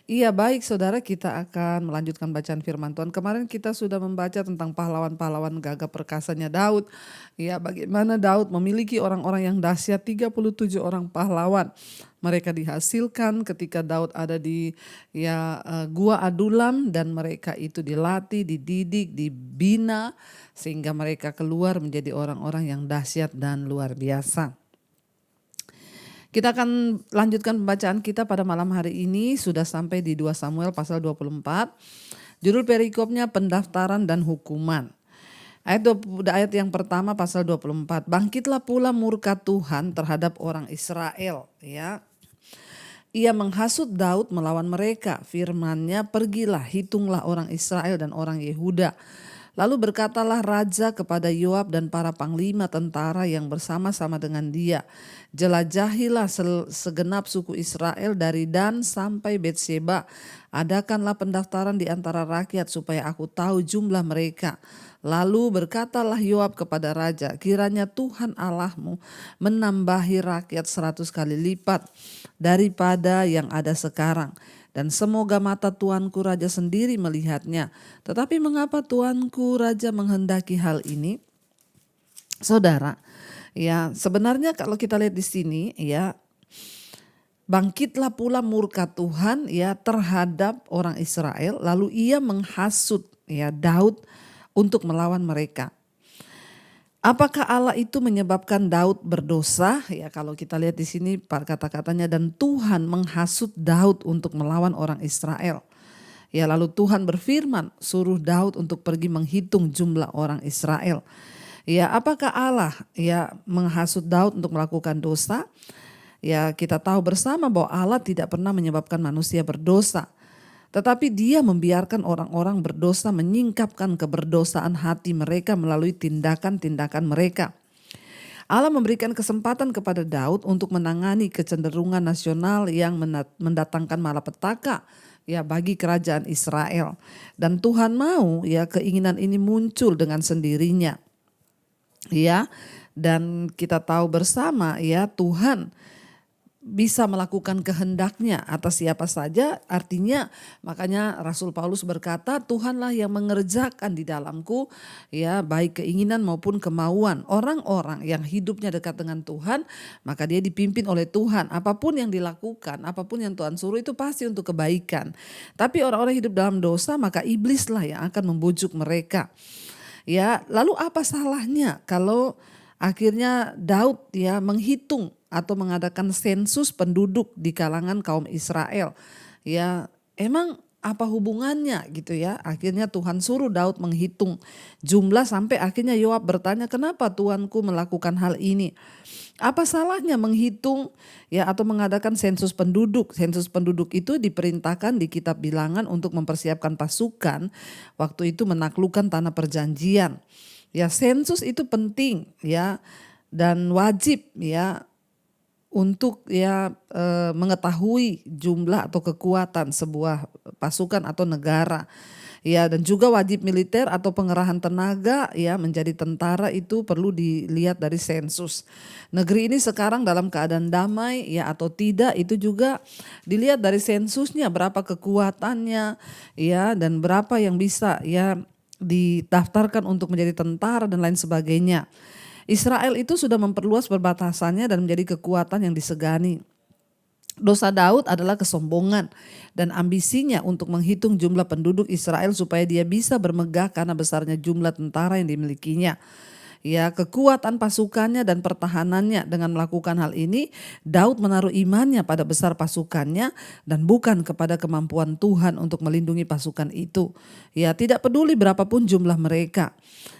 Iya baik saudara, kita akan melanjutkan bacaan firman Tuhan. Kemarin kita sudah membaca tentang pahlawan-pahlawan gagah perkasanya Daud. Ya, bagaimana Daud memiliki orang-orang yang dahsyat, 37 orang pahlawan. Mereka dihasilkan ketika Daud ada di Gua Adulam, dan mereka itu dilatih, dididik, dibina sehingga mereka keluar menjadi orang-orang yang dahsyat dan luar biasa. Kita akan lanjutkan pembacaan kita pada malam hari ini, sudah sampai di 2 Samuel pasal 24. Judul perikopnya pendaftaran dan hukuman. Ayat yang pertama pasal 24. Bangkitlah pula murka Tuhan terhadap orang Israel, ya. Ia menghasut Daud melawan mereka. Firman-Nya, pergilah, hitunglah orang Israel dan orang Yehuda. Lalu berkatalah raja kepada Yoab dan para panglima tentara yang bersama-sama dengan dia, jelajahilah segenap suku Israel dari Dan sampai Betseba. Adakanlah pendaftaran di antara rakyat supaya aku tahu jumlah mereka. Lalu berkatalah Yoab kepada raja, kiranya Tuhan Allahmu menambahi rakyat 100 kali lipat daripada yang ada sekarang. Dan semoga mata tuanku raja sendiri melihatnya. Tetapi mengapa tuanku raja menghendaki hal ini? Saudara, ya sebenarnya kalau kita lihat di sini, ya, bangkitlah pula murka Tuhan, ya, terhadap orang Israel, lalu ia menghasut, ya, Daud untuk melawan mereka. Apakah Allah itu menyebabkan Daud berdosa? Ya, kalau kita lihat di sini kata-katanya, dan Tuhan menghasut Daud untuk melawan orang Israel. Ya, lalu Tuhan berfirman, suruh Daud untuk pergi menghitung jumlah orang Israel. Ya, apakah Allah ya menghasut Daud untuk melakukan dosa? Ya, kita tahu bersama bahwa Allah tidak pernah menyebabkan manusia berdosa. Tetapi dia membiarkan orang-orang berdosa menyingkapkan keberdosaan hati mereka melalui tindakan-tindakan mereka. Allah memberikan kesempatan kepada Daud untuk menangani kecenderungan nasional yang mendatangkan malapetaka, ya, bagi kerajaan Israel. Dan Tuhan mau, ya, keinginan ini muncul dengan sendirinya. Ya, dan kita tahu bersama, ya, Tuhan bisa melakukan kehendaknya atas siapa saja. Artinya makanya Rasul Paulus berkata, Tuhanlah yang mengerjakan di dalamku, ya, baik keinginan maupun kemauan. Orang-orang yang hidupnya dekat dengan Tuhan, maka dia dipimpin oleh Tuhan. Apapun yang dilakukan, apapun yang Tuhan suruh itu pasti untuk kebaikan. Tapi orang-orang hidup dalam dosa, maka iblislah yang akan membujuk mereka. Ya, lalu apa salahnya kalau akhirnya Daud, ya, menghitung atau mengadakan sensus penduduk di kalangan kaum Israel. Ya, emang apa hubungannya gitu ya? Akhirnya Tuhan suruh Daud menghitung jumlah sampai akhirnya Yoab bertanya, kenapa Tuanku melakukan hal ini? Apa salahnya menghitung, ya, atau mengadakan sensus penduduk? Sensus penduduk itu diperintahkan di kitab Bilangan untuk mempersiapkan pasukan waktu itu menaklukkan tanah perjanjian. Ya, sensus itu penting, ya, dan wajib, ya, untuk, ya, mengetahui jumlah atau kekuatan sebuah pasukan atau negara. Ya, dan juga wajib militer atau pengerahan tenaga, ya, menjadi tentara itu perlu dilihat dari sensus. Negeri ini sekarang dalam keadaan damai, ya, atau tidak itu juga dilihat dari sensusnya, berapa kekuatannya, ya, dan berapa yang bisa, ya, didaftarkan untuk menjadi tentara dan lain sebagainya. Israel itu sudah memperluas perbatasannya dan menjadi kekuatan yang disegani. Dosa Daud adalah kesombongan dan ambisinya untuk menghitung jumlah penduduk Israel supaya dia bisa bermegah karena besarnya jumlah tentara yang dimilikinya. Ya, kekuatan pasukannya dan pertahanannya. Dengan melakukan hal ini, Daud menaruh imannya pada besar pasukannya dan bukan kepada kemampuan Tuhan untuk melindungi pasukan itu. Ya, tidak peduli berapapun jumlah mereka.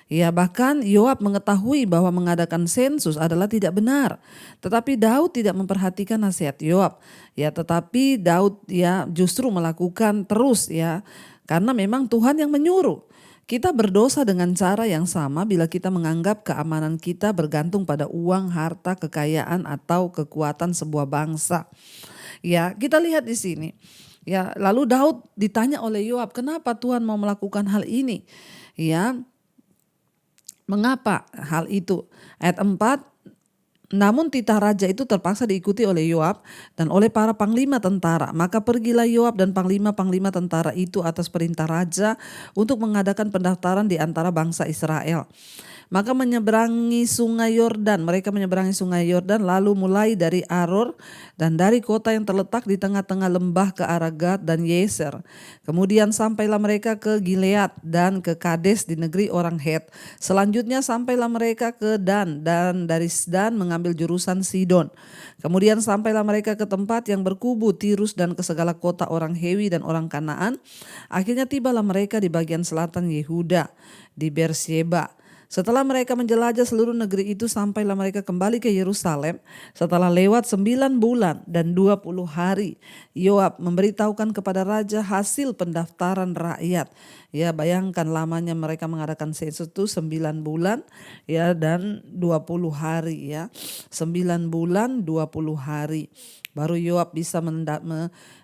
Ya, bahkan Yoab mengetahui bahwa mengadakan sensus adalah tidak benar. Tetapi Daud tidak memperhatikan nasihat Yoab. Ya, tetapi Daud, ya, justru melakukan terus, ya, karena memang Tuhan yang menyuruh. Kita berdosa dengan cara yang sama bila kita menganggap keamanan kita bergantung pada uang, harta, kekayaan atau kekuatan sebuah bangsa. Ya, kita lihat di sini. Ya, lalu Daud ditanya oleh Yoab, kenapa Tuhan mau melakukan hal ini? Ya, mengapa hal itu? Ayat 4, Namun titah raja itu terpaksa diikuti oleh Yoab dan oleh para panglima tentara. Maka pergilah Yoab dan panglima-panglima tentara itu atas perintah raja untuk mengadakan pendaftaran di antara bangsa Israel. Maka menyeberangi sungai Yordan, mereka menyeberangi sungai Yordan lalu mulai dari Aror dan dari kota yang terletak di tengah-tengah lembah ke arah Gad dan Yeser. Kemudian sampailah mereka ke Gilead dan ke Kades di negeri orang Het. Selanjutnya sampailah mereka ke Dan dan dari Dan mengambil jurusan Sidon. Kemudian sampailah mereka ke tempat yang berkubu Tirus dan ke segala kota orang Hewi dan orang Kanaan. Akhirnya tibalah mereka di bagian selatan Yehuda di Beersheba. Setelah mereka menjelajah seluruh negeri itu sampailah mereka kembali ke Yerusalem setelah lewat 9 bulan dan 20 hari. Yoab memberitahukan kepada raja hasil pendaftaran rakyat. Ya, bayangkan lamanya mereka mengadakan sensus itu 9 bulan ya dan 20 hari ya. 9 bulan 20 hari. Baru Yoab bisa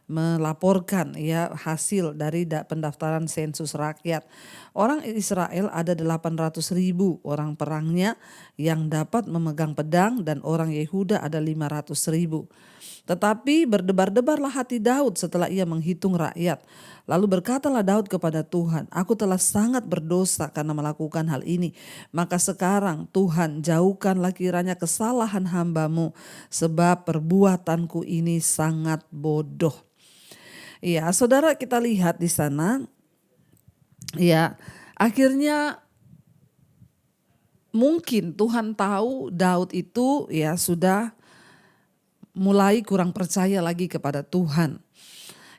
melaporkan ya hasil dari pendaftaran sensus rakyat. Orang Israel ada 800.000 orang perangnya yang dapat memegang pedang dan orang Yehuda ada 500.000. Tetapi berdebar-debarlah hati Daud setelah ia menghitung rakyat. Lalu berkatalah Daud kepada Tuhan, aku telah sangat berdosa karena melakukan hal ini. Maka sekarang Tuhan jauhkanlah kiranya kesalahan hamba-Mu sebab perbuatanku ini sangat bodoh. Ya, saudara, kita lihat di sana ya, akhirnya mungkin Tuhan tahu Daud itu ya sudah mulai kurang percaya lagi kepada Tuhan.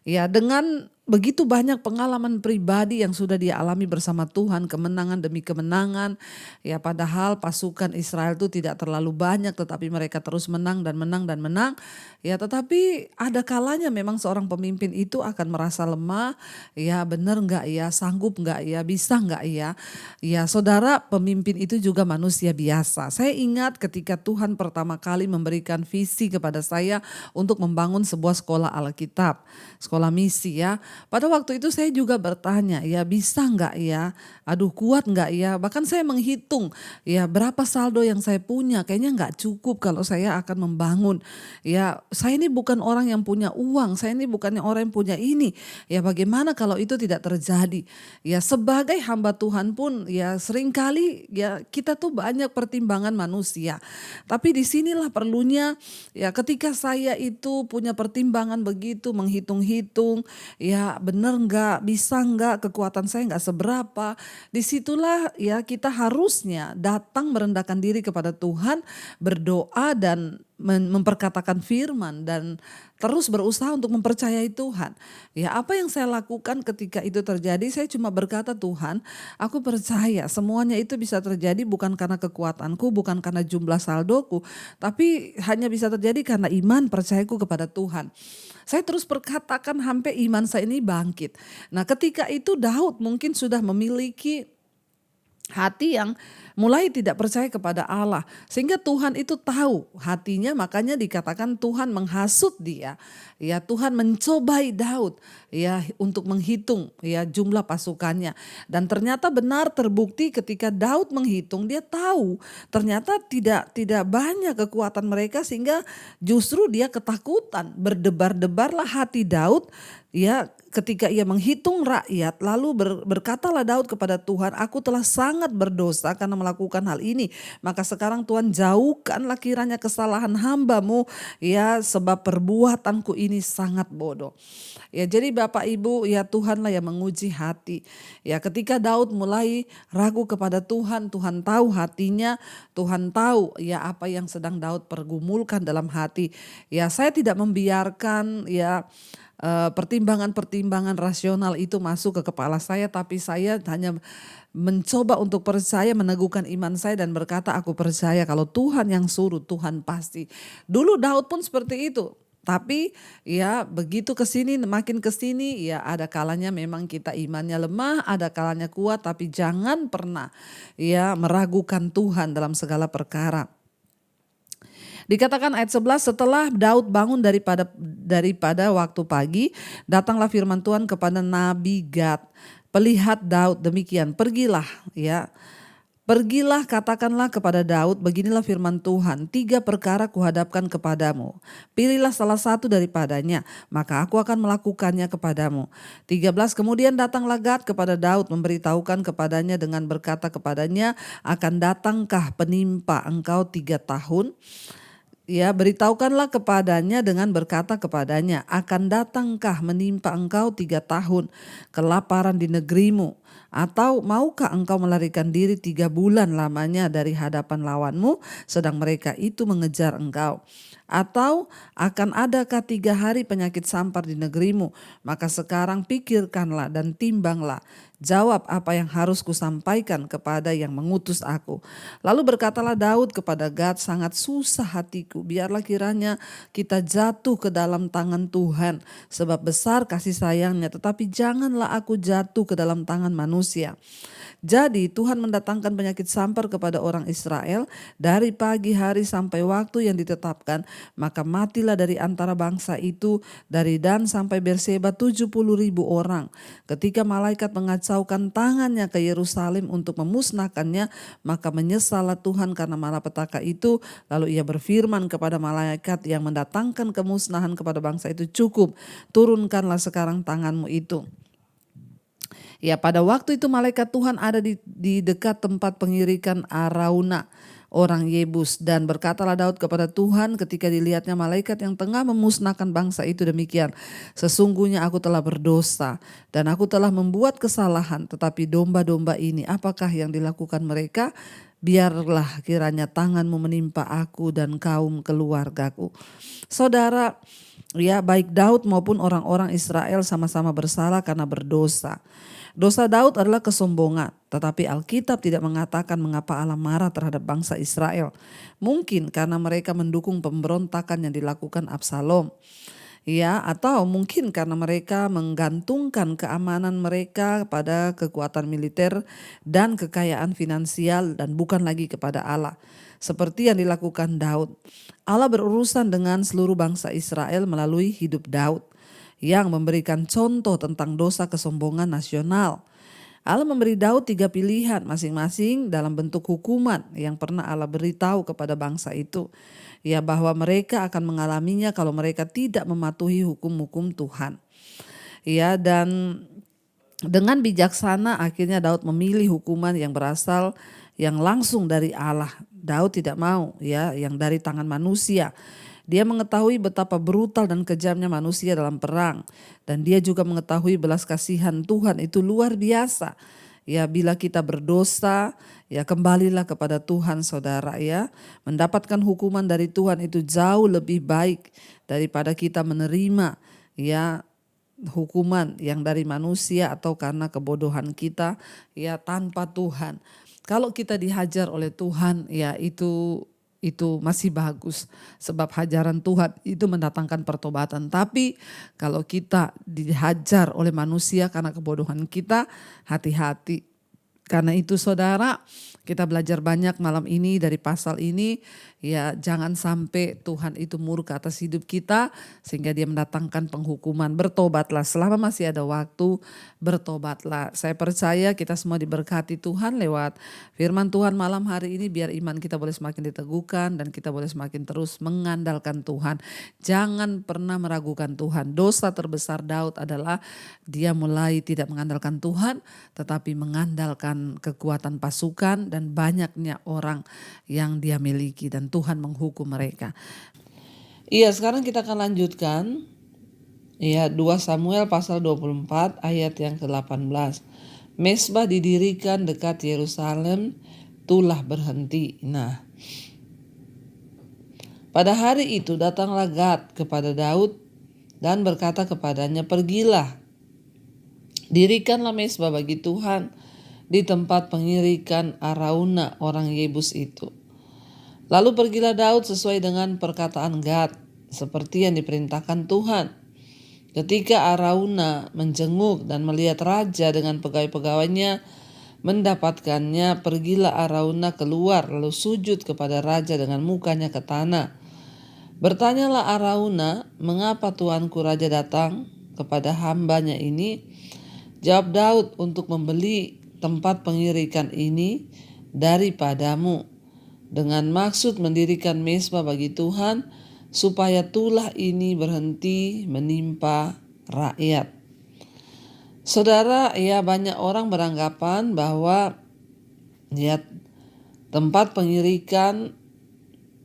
Ya, dengan begitu banyak pengalaman pribadi yang sudah dia alami bersama Tuhan, kemenangan demi kemenangan. Ya, padahal pasukan Israel itu tidak terlalu banyak tetapi mereka terus menang dan menang dan menang. Ya, tetapi ada kalanya memang seorang pemimpin itu akan merasa lemah. Ya, benar enggak ya, sanggup enggak ya, bisa enggak ya. Ya, saudara, pemimpin itu juga manusia biasa. Saya ingat ketika Tuhan pertama kali memberikan visi kepada saya untuk membangun sebuah sekolah Alkitab, sekolah misi ya. Pada waktu itu saya juga bertanya, ya bisa enggak ya, aduh kuat enggak ya, bahkan saya menghitung ya berapa saldo yang saya punya, kayaknya enggak cukup kalau saya akan membangun. Ya, saya ini bukan orang yang punya uang, saya ini bukannya orang yang punya ini, ya bagaimana kalau itu tidak terjadi. Ya, sebagai hamba Tuhan pun ya seringkali ya kita tuh banyak pertimbangan manusia. Tapi disinilah perlunya ya ketika saya itu punya pertimbangan begitu, menghitung-hitung ya benar enggak, bisa enggak, kekuatan saya enggak seberapa. Disitulah ya kita harusnya datang merendahkan diri kepada Tuhan, berdoa dan memperkatakan firman dan terus berusaha untuk mempercayai Tuhan. Ya, apa yang saya lakukan ketika itu terjadi, saya cuma berkata, Tuhan, aku percaya semuanya itu bisa terjadi bukan karena kekuatanku, bukan karena jumlah saldoku, tapi hanya bisa terjadi karena iman percayaku kepada Tuhan. Saya terus perkatakan sampai iman saya ini bangkit. Nah, ketika itu Daud mungkin sudah memiliki hati yang mulai tidak percaya kepada Allah. Sehingga Tuhan itu tahu hatinya, makanya dikatakan Tuhan menghasut dia. Ya, Tuhan mencobai Daud ya untuk menghitung ya jumlah pasukannya. Dan ternyata benar terbukti ketika Daud menghitung, dia tahu ternyata tidak banyak kekuatan mereka sehingga justru dia ketakutan. Berdebar-debarlah hati Daud ya ketika ia menghitung rakyat, lalu berkatalah Daud kepada Tuhan, aku telah sangat berdosa karena melakukan hal ini. Maka sekarang Tuhan jauhkanlah kiranya kesalahan hamba-Mu ya sebab perbuatanku ini sangat bodoh. Ya, jadi Bapak Ibu ya Tuhanlah yang menguji hati. Ya, ketika Daud mulai ragu kepada Tuhan, Tuhan tahu hatinya, Tuhan tahu ya apa yang sedang Daud pergumulkan dalam hati. Ya, saya tidak membiarkan ya pertimbangan-pertimbangan rasional itu masuk ke kepala saya, tapi saya hanya mencoba untuk percaya, meneguhkan iman saya dan berkata aku percaya kalau Tuhan yang suruh, Tuhan pasti. Dulu Daud pun seperti itu. Tapi ya begitu kesini, makin kesini ya ada kalanya memang kita imannya lemah, ada kalanya kuat, tapi jangan pernah ya meragukan Tuhan dalam segala perkara. Dikatakan ayat 11, setelah Daud bangun daripada waktu pagi, datanglah firman Tuhan kepada Nabi Gad. Pelihat Daud demikian, pergilah ya Pergilah, katakanlah kepada Daud, beginilah firman Tuhan, 3 perkara kuhadapkan kepadamu. Pilihlah salah satu daripadanya, maka aku akan melakukannya kepadamu. 13, kemudian datanglah Gad kepada Daud, memberitahukan kepadanya dengan berkata kepadanya, akan datangkah penimpa engkau 3 tahun? Ya, beritahukanlah kepadanya dengan berkata kepadanya, akan datangkah menimpa engkau 3 tahun kelaparan di negerimu? Atau maukah engkau melarikan diri 3 bulan lamanya dari hadapan lawanmu, sedang mereka itu mengejar engkau? Atau akan adakah 3 hari penyakit sampar di negerimu? Maka sekarang pikirkanlah dan timbanglah. Jawab apa yang harus kusampaikan kepada yang mengutus aku. Lalu berkatalah Daud kepada Gad, sangat susah hatiku, biarlah kiranya kita jatuh ke dalam tangan Tuhan, sebab besar kasih sayangnya, tetapi janganlah aku jatuh ke dalam tangan manusia. Jadi Tuhan mendatangkan penyakit sampar kepada orang Israel dari pagi hari sampai waktu yang ditetapkan, maka matilah dari antara bangsa itu dari Dan sampai Berseba 70.000 orang. Ketika malaikat mengacaukan tangannya ke Yerusalem untuk memusnahkannya, maka menyesallah Tuhan karena malapetaka itu. Lalu ia berfirman kepada malaikat yang mendatangkan kemusnahan kepada bangsa itu, cukup, turunkanlah sekarang tanganmu itu. Ya, pada waktu itu malaikat Tuhan ada di dekat tempat pengirikan Arauna orang Yebus, dan berkatalah Daud kepada Tuhan ketika dilihatnya malaikat yang tengah memusnahkan bangsa itu demikian, sesungguhnya aku telah berdosa dan aku telah membuat kesalahan, tetapi domba-domba ini apakah yang dilakukan mereka? Biarlah kiranya tanganmu menimpa aku dan kaum keluargaku. Saudara, ya, baik Daud maupun orang-orang Israel sama-sama bersalah karena berdosa. Dosa Daud adalah kesombongan, tetapi Alkitab tidak mengatakan mengapa Allah marah terhadap bangsa Israel. Mungkin karena mereka mendukung pemberontakan yang dilakukan Absalom. Ya, atau mungkin karena mereka menggantungkan keamanan mereka pada kekuatan militer dan kekayaan finansial dan bukan lagi kepada Allah. Seperti yang dilakukan Daud. Allah berurusan dengan seluruh bangsa Israel melalui hidup Daud yang memberikan contoh tentang dosa kesombongan nasional. Allah memberi Daud 3 pilihan masing-masing dalam bentuk hukuman yang pernah Allah beritahu kepada bangsa itu. Ya, bahwa mereka akan mengalaminya kalau mereka tidak mematuhi hukum-hukum Tuhan. Ya, dan dengan bijaksana akhirnya Daud memilih hukuman yang berasal yang langsung dari Allah. Daud tidak mau ya yang dari tangan manusia. Dia mengetahui betapa brutal dan kejamnya manusia dalam perang, dan dia juga mengetahui belas kasihan Tuhan itu luar biasa. Ya, bila kita berdosa, ya kembalilah kepada Tuhan, saudara, ya. Mendapatkan hukuman dari Tuhan itu jauh lebih baik daripada kita menerima ya hukuman yang dari manusia atau karena kebodohan kita ya tanpa Tuhan. Kalau kita dihajar oleh Tuhan, ya itu masih bagus, sebab hajaran Tuhan itu mendatangkan pertobatan. Tapi kalau kita dihajar oleh manusia karena kebodohan kita, hati-hati. Karena itu saudara, kita belajar banyak malam ini dari pasal ini. Ya, jangan sampai Tuhan itu murka atas hidup kita sehingga dia mendatangkan penghukuman. Bertobatlah selama masih ada waktu, bertobatlah. Saya percaya kita semua diberkati Tuhan lewat firman Tuhan malam hari ini, biar iman kita boleh semakin diteguhkan dan kita boleh semakin terus mengandalkan Tuhan. Jangan pernah meragukan Tuhan. Dosa terbesar Daud adalah dia mulai tidak mengandalkan Tuhan tetapi mengandalkan kekuatan pasukan dan banyaknya orang yang dia miliki, dan Tuhan menghukum mereka. Iya, sekarang kita akan lanjutkan. Ya, 2 Samuel pasal 24 ayat yang ke-18. Mesbah didirikan dekat Yerusalem, tulah berhenti. Nah, pada hari itu datanglah Gad kepada Daud dan berkata kepadanya, pergilah, dirikanlah mesbah bagi Tuhan di tempat pengirikan Arauna orang Yebus itu. Lalu pergilah Daud sesuai dengan perkataan Gad, seperti yang diperintahkan Tuhan. Ketika Arauna menjenguk dan melihat raja dengan pegawai-pegawainya mendapatkannya, pergilah Arauna keluar lalu sujud kepada raja dengan mukanya ke tanah. Bertanyalah Arauna, mengapa tuanku raja datang kepada hambanya ini? Jawab Daud, untuk membeli tempat pengirikan ini daripadamu, dengan maksud mendirikan mezbah bagi Tuhan, supaya tulah ini berhenti menimpa rakyat. Saudara, ya banyak orang beranggapan bahwa ya tempat pengirikan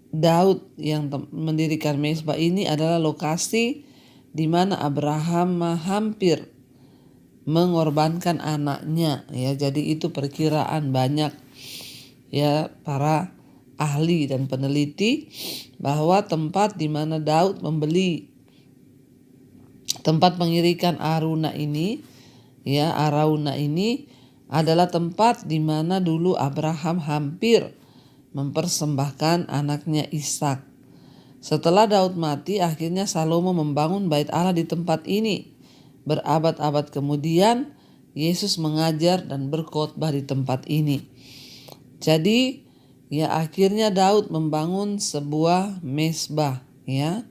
Daud yang mendirikan mezbah ini adalah lokasi di mana Abraham hampir mengorbankan anaknya. Ya, jadi itu perkiraan banyak ya para ahli dan peneliti bahwa tempat di mana Daud membeli tempat pengirikan Arauna ini adalah tempat di mana dulu Abraham hampir mempersembahkan anaknya Ishak. Setelah Daud mati, akhirnya Salomo membangun bait Allah di tempat ini. Berabad-abad kemudian, Yesus mengajar dan berkhotbah di tempat ini. Jadi, ya akhirnya Daud membangun sebuah mezbah, ya.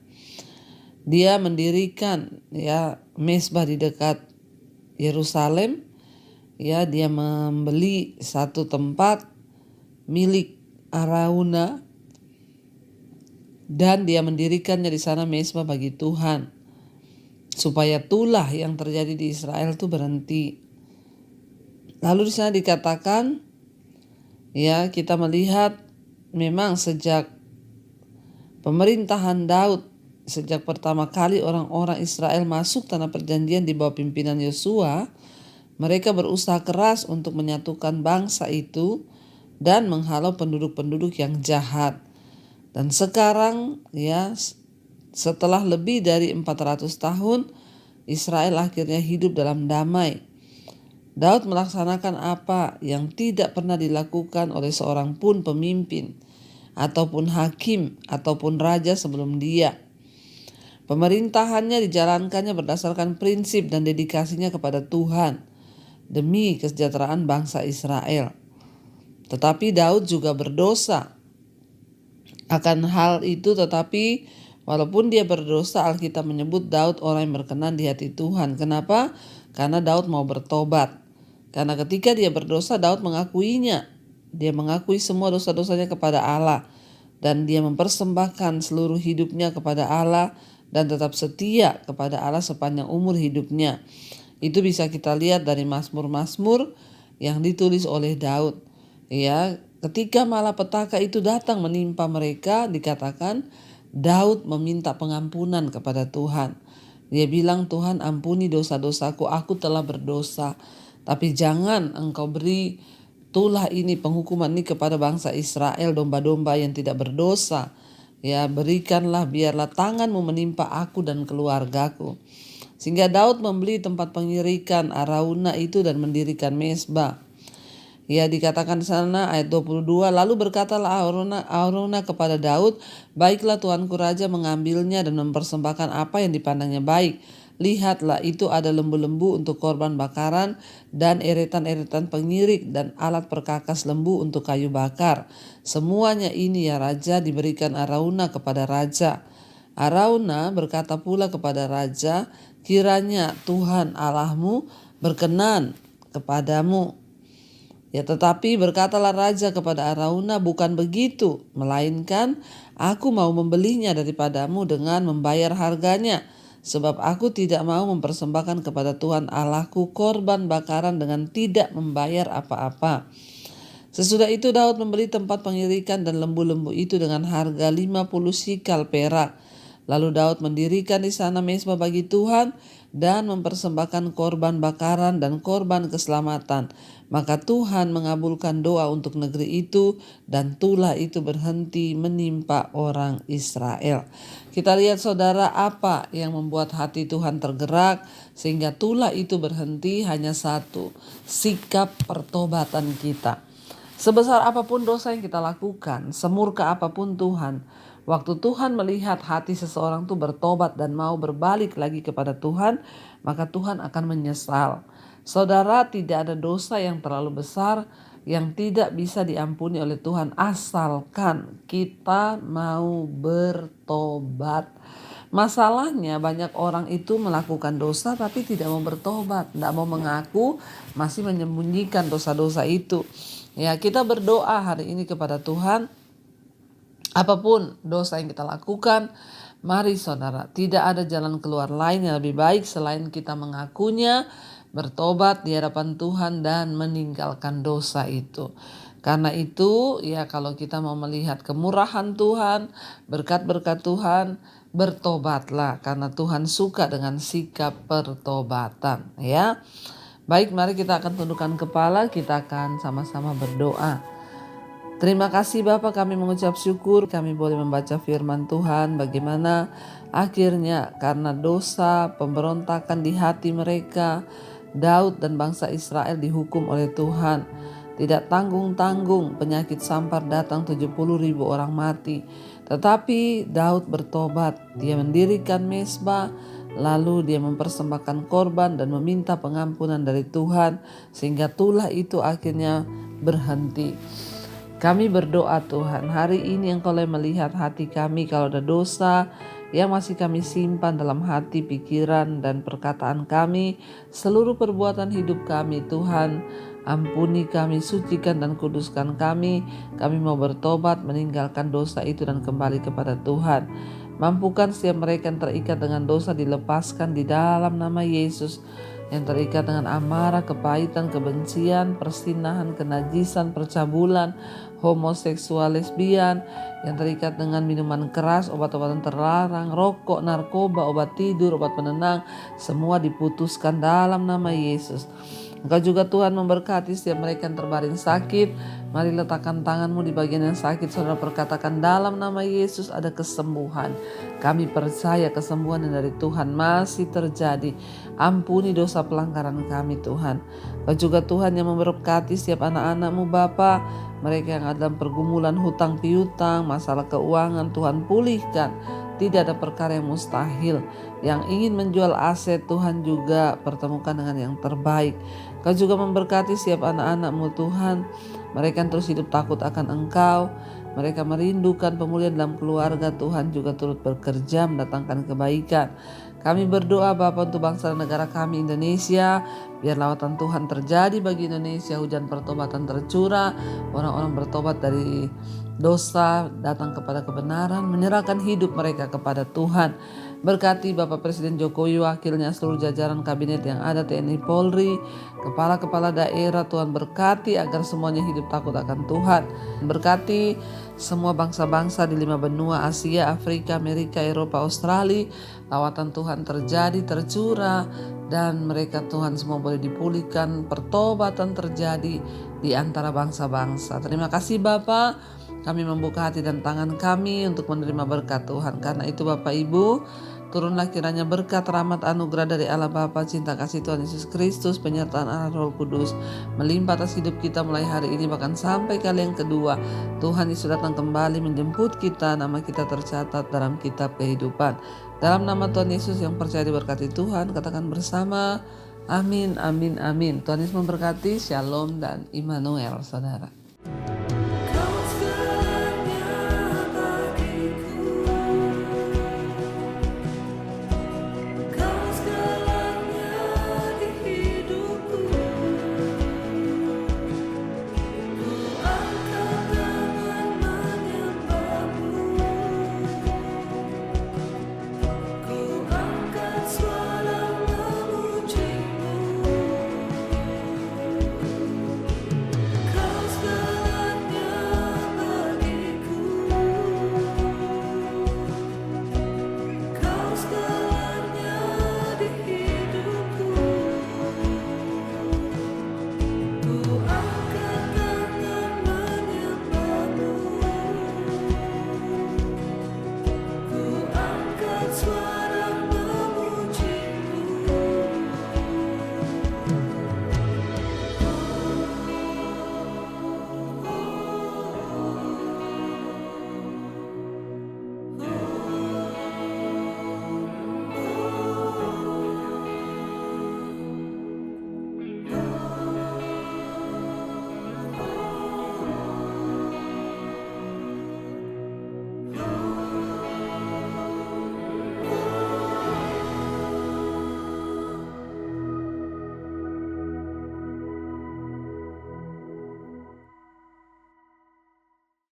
Dia mendirikan ya mezbah di dekat Yerusalem. Ya, dia membeli satu tempat milik Arauna dan dia mendirikannya di sana mezbah bagi Tuhan, supaya tulah yang terjadi di Israel itu berhenti. Lalu di sana dikatakan, ya kita melihat memang sejak pemerintahan Daud, sejak pertama kali orang-orang Israel masuk tanah perjanjian di bawah pimpinan Yosua, mereka berusaha keras untuk menyatukan bangsa itu dan menghalau penduduk-penduduk yang jahat. Dan sekarang ya setelah lebih dari 400 tahun, Israel akhirnya hidup dalam damai. Daud melaksanakan apa yang tidak pernah dilakukan oleh seorang pun pemimpin ataupun hakim ataupun raja sebelum dia. Pemerintahannya dijalankannya berdasarkan prinsip dan dedikasinya kepada Tuhan demi kesejahteraan bangsa Israel. Tetapi Daud juga berdosa akan hal itu, tetapi walaupun dia berdosa, Alkitab menyebut Daud orang yang berkenan di hati Tuhan. Kenapa? Karena Daud mau bertobat. Karena ketika dia berdosa, Daud mengakuinya. Dia mengakui semua dosa-dosanya kepada Allah. Dan dia mempersembahkan seluruh hidupnya kepada Allah dan tetap setia kepada Allah sepanjang umur hidupnya. Itu bisa kita lihat dari Mazmur-Mazmur yang ditulis oleh Daud. Ya, ketika malapetaka itu datang menimpa mereka, dikatakan Daud meminta pengampunan kepada Tuhan. Dia bilang, Tuhan ampuni dosa-dosaku, aku telah berdosa. Tapi jangan engkau beri tulah ini, penghukuman ini kepada bangsa Israel, domba-domba yang tidak berdosa. Ya, berikanlah, biarlah tanganmu menimpa aku dan keluargaku. Sehingga Daud membeli tempat pengirikan Arauna itu dan mendirikan mezbah. Ya, dikatakan di sana ayat 22, lalu berkatalah Arauna kepada Daud, baiklah tuanku raja mengambilnya dan mempersembahkan apa yang dipandangnya baik. Lihatlah, itu ada lembu-lembu untuk korban bakaran dan eretan-eretan pengirik dan alat perkakas lembu untuk kayu bakar. Semuanya ini ya raja diberikan Arauna kepada raja. Arauna berkata pula kepada raja, kiranya Tuhan Allahmu berkenan kepadamu. Ya, tetapi berkatalah raja kepada Arauna, bukan begitu, melainkan aku mau membelinya daripadamu dengan membayar harganya, sebab aku tidak mau mempersembahkan kepada Tuhan Allahku korban bakaran dengan tidak membayar apa-apa. Sesudah itu Daud membeli tempat pengirikan dan lembu-lembu itu dengan harga 50 sikal perak. Lalu Daud mendirikan di sana mezbah bagi Tuhan dan mempersembahkan korban bakaran dan korban keselamatan. Maka Tuhan mengabulkan doa untuk negeri itu dan tulah itu berhenti menimpa orang Israel. Kita lihat saudara, apa yang membuat hati Tuhan tergerak sehingga tulah itu berhenti? Hanya satu, sikap pertobatan kita. Sebesar apapun dosa yang kita lakukan, semurka apapun Tuhan, waktu Tuhan melihat hati seseorang itu bertobat dan mau berbalik lagi kepada Tuhan, maka Tuhan akan menyesal. Saudara, tidak ada dosa yang terlalu besar yang tidak bisa diampuni oleh Tuhan asalkan kita mau bertobat. Masalahnya banyak orang itu melakukan dosa tapi tidak mau bertobat, tidak mau mengaku, masih menyembunyikan dosa-dosa itu. Ya, kita berdoa hari ini kepada Tuhan, apapun dosa yang kita lakukan, mari saudara, tidak ada jalan keluar lain yang lebih baik selain kita mengakunya, bertobat di hadapan Tuhan dan meninggalkan dosa itu. Karena itu, ya kalau kita mau melihat kemurahan Tuhan, berkat-berkat Tuhan, bertobatlah karena Tuhan suka dengan sikap pertobatan, ya. Baik, mari kita akan tundukkan kepala, kita akan sama-sama berdoa. Terima kasih Bapa, kami mengucap syukur kami boleh membaca firman Tuhan, bagaimana akhirnya karena dosa pemberontakan di hati mereka, Daud dan bangsa Israel dihukum oleh Tuhan. Tidak tanggung-tanggung penyakit sampar datang, 70.000 orang mati. Tetapi Daud bertobat, dia mendirikan mezbah, lalu dia mempersembahkan korban dan meminta pengampunan dari Tuhan, sehingga tulah itu akhirnya berhenti. Kami berdoa Tuhan, hari ini Engkau melihat hati kami kalau ada dosa yang masih kami simpan dalam hati, pikiran, dan perkataan kami, seluruh perbuatan hidup kami. Tuhan, ampuni kami, sucikan dan kuduskan kami. Kami mau bertobat, meninggalkan dosa itu dan kembali kepada Tuhan. Mampukan setiap mereka yang terikat dengan dosa dilepaskan di dalam nama Yesus. Yang terikat dengan amarah, kepahitan, kebencian, persinahan, kenajisan, percabulan, homoseksual, lesbian, yang terikat dengan minuman keras, obat-obatan terlarang, rokok, narkoba, obat tidur, obat penenang, semua diputuskan dalam nama Yesus. Engkau juga Tuhan memberkati setiap mereka yang terbaring sakit. Mari letakkan tanganmu di bagian yang sakit, saudara, perkatakan dalam nama Yesus ada kesembuhan. Kami percaya kesembuhan yang dari Tuhan masih terjadi. Ampuni dosa pelanggaran kami Tuhan. Engkau juga Tuhan yang memberkati setiap anak-anak-Mu Bapa, mereka yang ada dalam pergumulan hutang piutang, masalah keuangan, Tuhan pulihkan. Tidak ada perkara yang mustahil. Yang ingin menjual aset, Tuhan juga pertemukan dengan yang terbaik. Kau juga memberkati setiap anak-anak-Mu Tuhan. Mereka yang terus hidup takut akan Engkau. Mereka merindukan pemulihan dalam keluarga. Tuhan juga turut bekerja mendatangkan kebaikan. Kami berdoa Bapa untuk bangsa dan negara kami Indonesia. Biar lawatan Tuhan terjadi bagi Indonesia. Hujan pertobatan tercurah. Orang-orang bertobat dari dosa, datang kepada kebenaran, menyerahkan hidup mereka kepada Tuhan. Berkati Bapak Presiden Jokowi, wakilnya, seluruh jajaran kabinet yang ada, TNI, Polri, kepala-kepala daerah. Tuhan berkati agar semuanya hidup takut akan Tuhan. Berkati semua bangsa-bangsa di 5 benua, Asia, Afrika, Amerika, Eropa, Australia. Lawatan Tuhan terjadi, tercurah, dan mereka Tuhan semua boleh dipulihkan. Pertobatan terjadi di antara bangsa-bangsa. Terima kasih Bapak. Kami membuka hati dan tangan kami untuk menerima berkat Tuhan. Karena itu Bapak Ibu, turunlah kiranya berkat, rahmat, anugerah dari Allah Bapa, cinta kasih Tuhan Yesus Kristus, penyertaan Allah Roh Kudus melimpah atas hidup kita mulai hari ini bahkan sampai kali yang kedua. Tuhan Yesus datang kembali menjemput kita, nama kita tercatat dalam kitab kehidupan. Dalam nama Tuhan Yesus yang percaya diberkati Tuhan, katakan bersama, amin, amin, amin. Tuhan Yesus memberkati, shalom dan Immanuel, saudara.